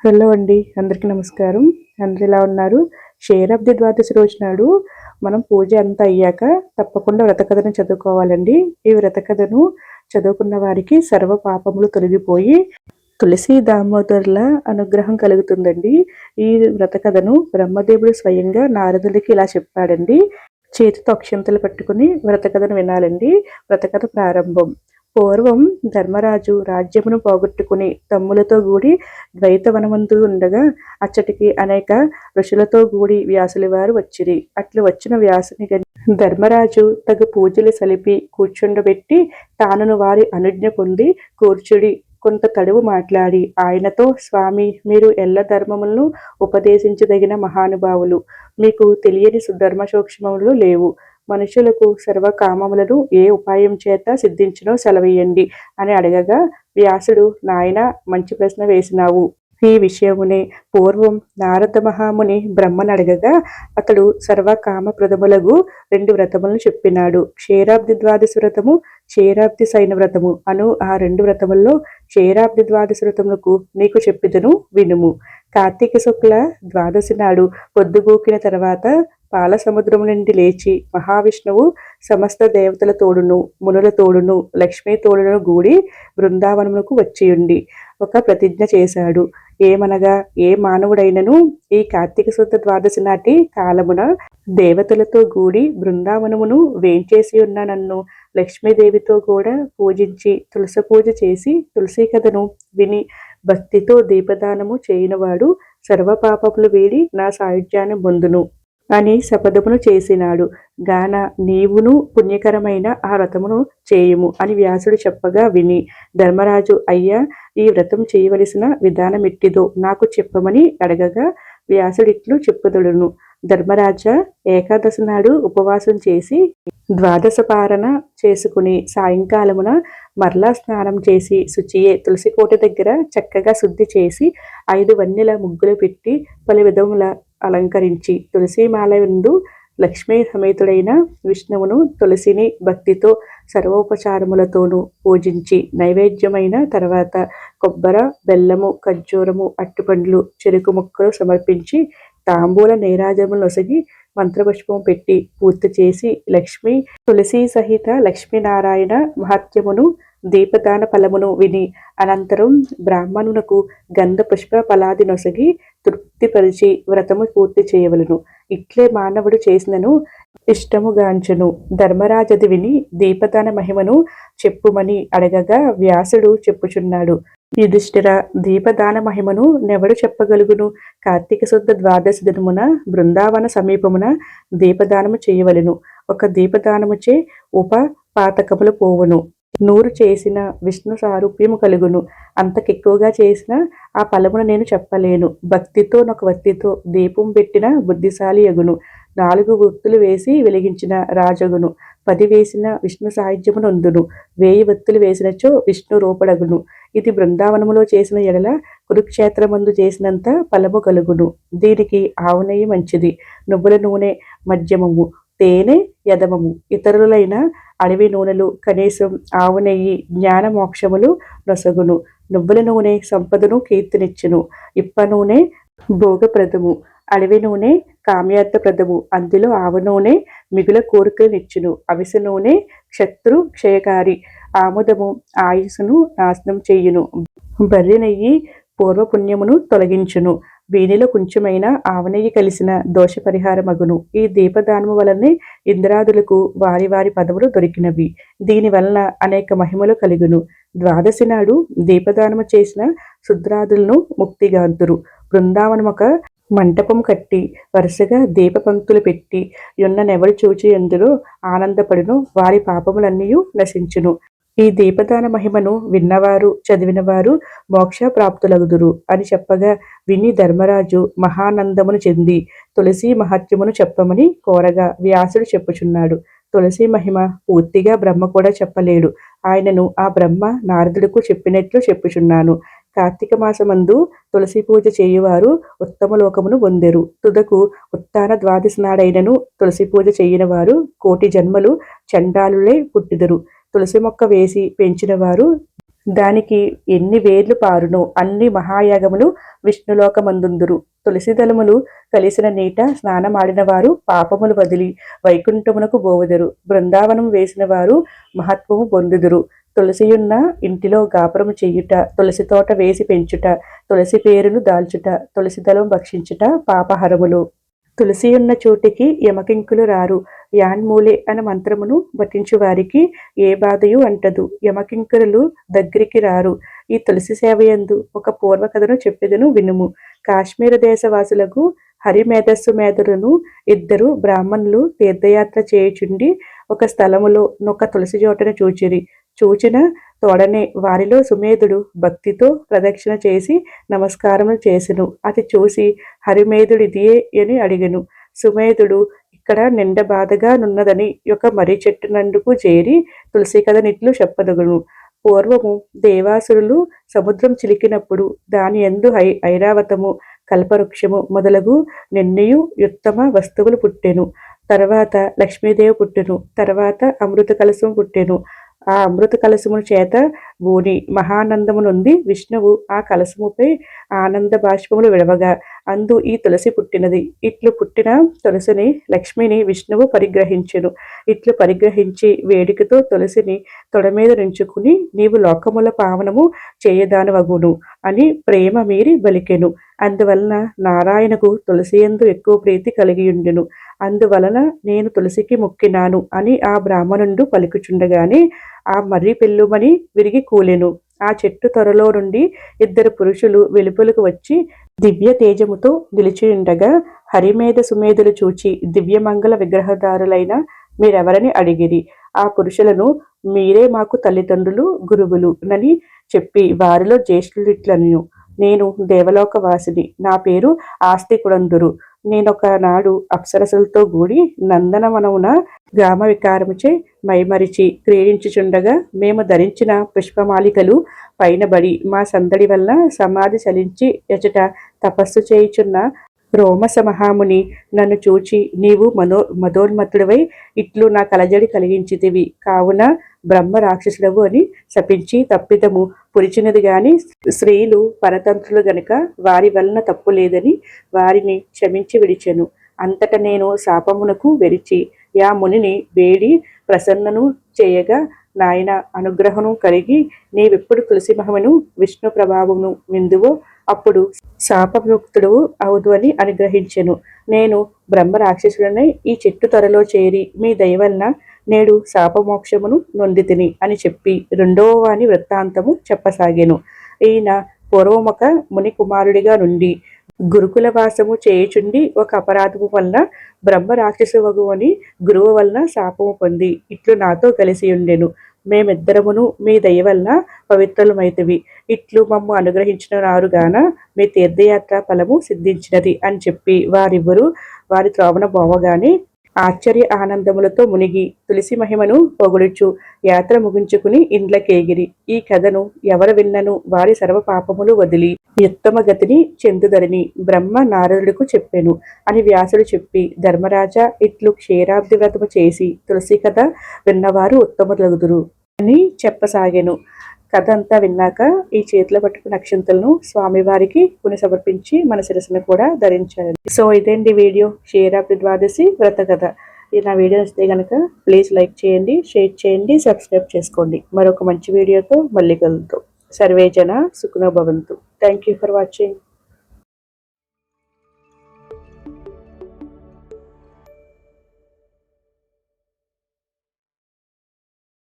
Hello అండి, అందరికీ నమస్కారం. అందరూ ఎలా ఉన్నారు? క్షీరాబ్ది ద్వాదశి రోజు నాడు మనం పూజ అంతా అయ్యాక తప్పకుండా వ్రతకథను చదువుకోవాలండి. ఈ వ్రతకథను చదువుకున్న వారికి సర్వ పాపములు తొలగిపోయి తులసి దామోదరుల అనుగ్రహం కలుగుతుందండి. ఈ వ్రతకథను బ్రహ్మదేవుడు స్వయంగా నారదుడికి ఇలా చెప్పాడండి. చేతితో అక్షంతలు పట్టుకుని వ్రతకథను వినాలండి. వ్రతకథ ప్రారంభం. పూర్వం ధర్మరాజు రాజ్యమును పోగొట్టుకుని తమ్ములతో కూడి ద్వైతవనమందు ఉండగా అచ్చటికి అనేక ఋషులతో కూడి వ్యాసుల వారు వచ్చిరి. అట్లు వచ్చిన వ్యాసుని ధర్మరాజు తగు పూజలు సలిపి కూర్చుండబెట్టి తానును వారి అనుజ్ఞ పొంది కూర్చుడి కొంత తడువు మాట్లాడి ఆయనతో, స్వామి, మీరు ఎల్ల ధర్మములను ఉపదేశించదగిన మహానుభావులు. మీకు తెలియని ధర్మ సూక్ష్మములు లేవు. మనుషులకు సర్వకామములను ఏ ఉపాయం చేత సిద్ధించునో సెలవీయండి అని అడగగా వ్యాసుడు, నాయన, మంచి ప్రశ్న వేసినావు. ఈ విషయమునే పూర్వం నారద మహాముని బ్రహ్మను అడగగా అతడు సర్వకామప్రదములగు 2 వ్రతములను చెప్పినాడు. క్షీరాబ్ది ద్వాదశి వ్రతము, క్షీరాబ్ది శయన వ్రతము అను ఆ 2 వ్రతముల్లో క్షీరాబ్ది ద్వాదశి వ్రతములకు నీకు చెప్పిదను, వినుము. కార్తీక శుక్ల ద్వాదశి నాడు పొద్దుగూకిన తర్వాత పాల సముద్రము నుండి లేచి మహావిష్ణువు సమస్త దేవతల తోడును మునుల తోడును లక్ష్మీ తోడును గూడి బృందావనమునకు వచ్చియుండి ఒక ప్రతిజ్ఞ చేశాడు. ఏమనగా, ఏ మానవుడైనను ఈ కార్తీక శుద్ధ ద్వాదశి నాటి కాలమున దేవతలతో గూడి బృందావనమును వేంచేసి ఉన్న నన్ను లక్ష్మీదేవితో కూడా పూజించి తులసి పూజ చేసి తులసి కథను విని భక్తితో దీపదానము చేయునవాడు సర్వపాపములు వీడి నా సాయుధ్యాన్ని పొందును అని శపథమును చేసినాడు గాన నీవును పుణ్యకరమైన ఆ వ్రతమును చేయుము అని వ్యాసుడు చెప్పగా విని ధర్మరాజు, అయ్యా, ఈ వ్రతం చేయవలసిన విధానమెట్టిదో నాకు చెప్పమని అడగగా వ్యాసుడిట్లు చెప్పుదుడును. ధర్మరాజ, ఏకాదశి నాడు ఉపవాసం చేసి ద్వాదశ పారణ చేసుకుని సాయంకాలమున మరలా స్నానం చేసి శుచియే తులసికోట దగ్గర చక్కగా శుద్ధి చేసి 5 వన్నెల ముగ్గులు పెట్టి పలు విధముల అలంకరించి తులసిమాల యందు లక్ష్మీ సమేతుడైన విష్ణువును తులసిని భక్తితో సర్వోపచారములతోనూ పూజించి నైవేద్యమైన తర్వాత కొబ్బర, బెల్లము, ఖర్జూరము, అట్టుపండ్లు, చెరుకు ముక్కలు సమర్పించి తాంబూల నీరాజములు నొసగి మంత్రపుష్పం పెట్టి పూర్తి చేసి లక్ష్మీ తులసి సహిత లక్ష్మీనారాయణ మహాత్మ్యమును దీపదాన ఫలమును విని అనంతరం బ్రాహ్మణునకు గంధ పుష్ప ఫలాది నొసగి తృప్తిపరిచి వ్రతము పూర్తి చేయవలను. ఇట్లే మానవుడు చేసినను ఇష్టముగాంచును. ధర్మరాజది విని దీపదాన మహిమను చెప్పుమని అడగగా వ్యాసుడు చెప్పుచున్నాడు. యుధిష్ఠిర, దీపదాన మహిమను నెవడు చెప్పగలుగును? కార్తీక శుద్ధ ద్వాదశి దినమున బృందావన సమీపమున దీపదానము చేయవలెను. ఒక దీపదానముచే ఉపపాతకములు పోవును. 100 చేసిన విష్ణు సారూప్యము కలుగును. అంతకెక్కువగా చేసిన ఆ ఫలమును నేను చెప్పలేను. భక్తితో నొక వత్తితో దీపం పెట్టిన బుద్ధిశాలి యగును. 4 వత్తులు వేసి వెలిగించిన రాజగును. 10 వేసిన విష్ణు సాయుధ్యము నొందును. 1000 వత్తులు వేసినచో విష్ణు రూపడగును. ఇది బృందావనములో చేసిన ఎడల కురుక్షేత్రమందు చేసినంత ఫలము కలుగును. దీనికి ఆవు నెయ్యి మంచిది, నువ్వుల నూనె మధ్యమము, తేనె యధమము. ఇతరులైన అడవి నూనెలు కనీసం ఆవు నెయ్యి జ్ఞాన మోక్షములు నొసగును. నువ్వుల నూనె సంపదను కీర్తినిచ్చును. ఇప్ప నూనె భోగప్రదము, అడవి నూనె కామ్యార్థప్రదము. అందులో ఆవు నూనె మిగుల కోరికలనిచ్చును. అవిసె నూనె శత్రు క్షయకారి, ఆముదము ఆయుస్సును నాశనం చెయ్యును. బర్రె నెయ్యి పూర్వపుణ్యమును తొలగించును. వీనిలో కొంచెమైన ఆవనెయ్యి కలిసిన దోష పరిహారమగును. ఈ దీపదానము వలనే ఇంద్రాదులకు వారి వారి పదవులు దొరికినవి. దీని వలన అనేక మహిమలు కలుగును. ద్వాదశి నాడు దీపదానము చేసిన శుద్రాదులను ముక్తిగాంతురు. బృందావనం ఒక మంటపం కట్టి వరుసగా దీప పంక్తులు పెట్టి యున్ననెవడు చూచి ఎందులో ఆనందపడును వారి పాపములన్నీ నశించును. ఈ దీపదాన మహిమను విన్నవారు చదివినవారు మోక్ష ప్రాప్తులగుదురు అని చెప్పగా విని ధర్మరాజు మహానందమును చెంది తులసి మహత్యమును చెప్పమని కోరగా వ్యాసుడు చెప్పుచున్నాడు. తులసి మహిమ పూర్తిగా బ్రహ్మ కూడా చెప్పలేడు. ఆయనను ఆ బ్రహ్మ నారదుడుకు చెప్పినట్లు చెప్పుచున్నాను. కార్తీక మాసమందు తులసి పూజ చేయువారు ఉత్తమ లోకమును పొందెరు. తుదకు ఉత్తాన ద్వాదశి నాడైనను తులసి పూజ చేయని వారు 1,000,000 జన్మలు చండాలులై పుట్టిదరు. తులసి మొక్క వేసి పెంచిన వారు దానికి ఎన్ని వేర్లు పారునో అన్ని మహాయాగములు విష్ణులోకమందుందురు. తులసి దళములు కలిసిన నీట స్నానమాడిన వారు పాపములు వదిలి వైకుంఠమునకు బోవుదరు. బృందావనం వేసిన వారు మహత్వము పొందుదురు. తులసియున్న ఇంటిలో గాపురము చెయ్యుట, తులసి తోట వేసి పెంచుట, తులసి పేరును దాల్చుట, తులసి దళం భక్షించుట పాపహరములు. తులసియున్న చోటికి యమకింకులు రారు. యాన్మూలే అనే మంత్రమును పఠించు వారికి ఏ బాధయు అంటదు. యమకింకరులు దగ్గరికి రారు. ఈ తులసి సేవయందు ఒక పూర్వకథను చెప్పెదను వినుము. కాశ్మీర దేశవాసులకు హరిమేధస్సు మేధరును ఇద్దరు బ్రాహ్మణులు తీర్థయాత్ర చేయుచుండి ఒక స్థలములో నొక తులసి జోటను చూచిరి. చూచిన తోడనే వారిలో సుమేధుడు భక్తితో ప్రదక్షిణ చేసి నమస్కారములు చేసెను. అది చూసి హరిమేధుడిదియే అని అడిగెను. సుమేధుడు ఇక్కడ నిండ బాధగా నున్నదని ఒక మర్రి చెట్టు నందుకు చేరి తులసి కథ నిట్లు చెప్పదగును. పూర్వము దేవాసురులు సముద్రం చిలికినప్పుడు దాని యందు ఐరావతము, కల్పవృక్షము మొదలగు నిన్నయు ఉత్తమ వస్తువులు పుట్టెను. తర్వాత లక్ష్మీదేవి పుట్టెను. తర్వాత అమృత కలశం పుట్టెను. ఆ అమృత కలశమును చేత బూని మహానందము నుండి విష్ణువు ఆ కలశముపై ఆనంద బాష్పములు విడవగా అందు ఈ తులసి పుట్టినది. ఇట్లు పుట్టిన తులసిని లక్ష్మిని విష్ణువు పరిగ్రహించెను. ఇట్లు పరిగ్రహించి వేడికతో తులసిని తొడ మీద నుంచుకుని నీవు లోకముల పావనము చేయదానవగును అని ప్రేమ మీరి బలికెను. అందువలన నారాయణకు తులసి యందు ఎక్కువ ప్రీతి కలిగియుండెను. అందువలన నేను తులసికి మొక్కినాను అని ఆ బ్రాహ్మణుండు పలుకుచుండగానే ఆ మర్రి పెళ్ళుమని విరిగి కూలెను. ఆ చెట్టు త్వరలో నుండి ఇద్దరు పురుషులు వెలుపలకు వచ్చి దివ్య తేజముతో నిలిచియుండగా హరిమేధ సుమేధులు చూచి దివ్యమంగళ విగ్రహదారులైన మీరెవరని అడిగిరి. ఆ పురుషులను మీరే మాకు తల్లిదండ్రులు గురువులు నని చెప్పి వారిలో జ్యేష్ఠులిట్లను. నేను దేవలోక వాసిని. నా పేరు ఆస్తికుడందురు. నేనొకనాడు అప్సరసలతో కూడి నందనవనమున గ్రామ వికారముచే మైమరిచి క్రీడించుచుండగా మేము ధరించిన పుష్పమాలికలు పైనబడి మా సందడి వల్ల సమాధి చలించి ఎచట తపస్సు చేయుచున్న రోమస మహాముని నన్ను చూచి నీవు మదోన్మత్తుడవై ఇట్లు నా కలజడి కలిగించితివి, కావున బ్రహ్మ రాక్షసుడవు అని శపించి తప్పిదము పురిచినది గాని స్త్రీలు పరతంత్రులు గనుక వారి వలన తప్పు లేదని వారిని క్షమించి విడిచెను. అంతట నేను శాపమునకు వెరిచి యా మునిని వేడి ప్రసన్నను చేయగా నాయన అనుగ్రహము కలిగి నీవెప్పుడు తులసి మహమును విష్ణు ప్రభావమును విందువో అప్పుడు శాపముక్తుడు అవుదు అని అనుగ్రహించెను. నేను బ్రహ్మ రాక్షసుడనై ఈ చెట్టు త్వరలో చేరి మీ దయవలన నేడు శాపమోక్షమును నొందితిని అని చెప్పి రెండవ వాని వృత్తాంతము చెప్పసాగెను. ఈయన పూర్వమొక ముని కుమారుడిగా నుండి గురుకుల వాసము చేయుచుండి ఒక అపరాధము వలన బ్రహ్మ రాక్షసవగు అని గురువు వలన శాపము పొంది ఇట్లు నాతో కలిసి ఉండెను. మేమిద్దరమును మీ దయ వలన పవిత్రులమైతివి. ఇట్లు మమ్ము అనుగ్రహించిన నారుగాన మీ తీర్థయాత్ర ఫలము సిద్ధించినది అని చెప్పి వారివ్వరు వారి త్రోవన పోవగానే ఆశ్చర్య ఆనందములతో మునిగి తులసి మహిమను పొగుడుచు యాత్ర ముగించుకుని ఇండ్లకేగిరి. ఈ కథను ఎవరు విన్నను వారి సర్వ పాపములు వదిలి ఉత్తమ గతిని చెందుదరని బ్రహ్మ నారదుడికి చెప్పెను అని వ్యాసుడు చెప్పి ధర్మరాజా ఇట్లు క్షీరాబ్ది వ్రతము చేసి తులసి కథ విన్నవారు ఉత్తములగుదురు అని చెప్పసాగెను. కథ అంతా విన్నాక ఈ చేతిలో పట్టుకున్న అక్షంతలను స్వామివారికి పుని సమర్పించి మన శిరస్సును కూడా ధరించాలి. సో ఇదేంటి వీడియో క్షీరాబ్ది ద్వాదశి వ్రత కథ. నా వీడియో నచ్చితే కనుక ప్లీజ్ లైక్ చేయండి, షేర్ చేయండి, సబ్స్క్రైబ్ చేసుకోండి. మరొక మంచి వీడియోతో మళ్ళీ కలుద్దాం. సర్వే జన సుఖినో భవంతు. Thank you for watching.